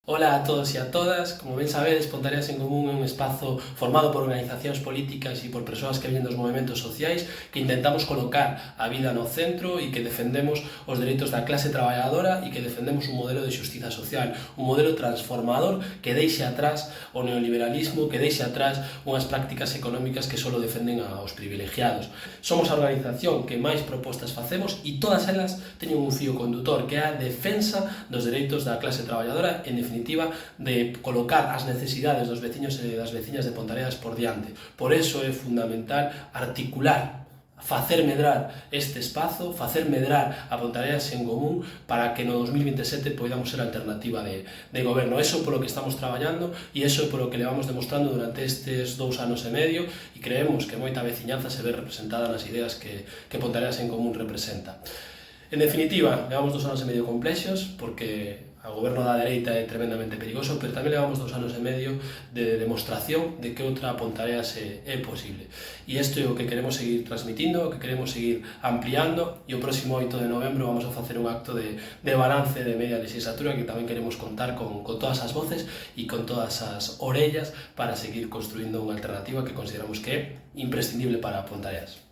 Ola a todos e a todas. Como ben sabedes, Pontareas en Común é un espazo formado por organizacións políticas e por persoas que viñen dos movimentos sociais que intentamos colocar a vida no centro e que defendemos os dereitos da clase traballadora e que defendemos un modelo de xustiza social, un modelo transformador que deixe atrás o neoliberalismo, que deixe atrás unhas prácticas económicas que só defenden aos privilegiados. Somos a organización que máis propostas facemos e todas elas teñen un fío condutor que é a defensa dos dereitos da clase traballadora, en definitiva de colocar as necesidades dos veciños e das veciñas de Pontareas por diante. Por eso é fundamental articular, facer medrar este espazo, facer medrar a Pontareas en Común para que no 2027 podamos ser alternativa de goberno. Eso é polo que estamos traballando e eso é polo que levamos demostrando durante estes 2 anos e medio e creemos que moita veciñanza se ve representada nas ideas que Pontareas en Común representa. En definitiva, levamos 2 anos e medio complexos porque o goberno da dereita é tremendamente perigoso, pero tamén levamos 2 anos e medio de demostración de que outra Pontareas é posible. E isto é o que queremos seguir transmitindo, o que queremos seguir ampliando, e o próximo 8 de novembro vamos a facer un acto de balance de media legislatura que tamén queremos contar con todas as voces e con todas as orellas para seguir construindo unha alternativa que consideramos que é imprescindible para Pontareas.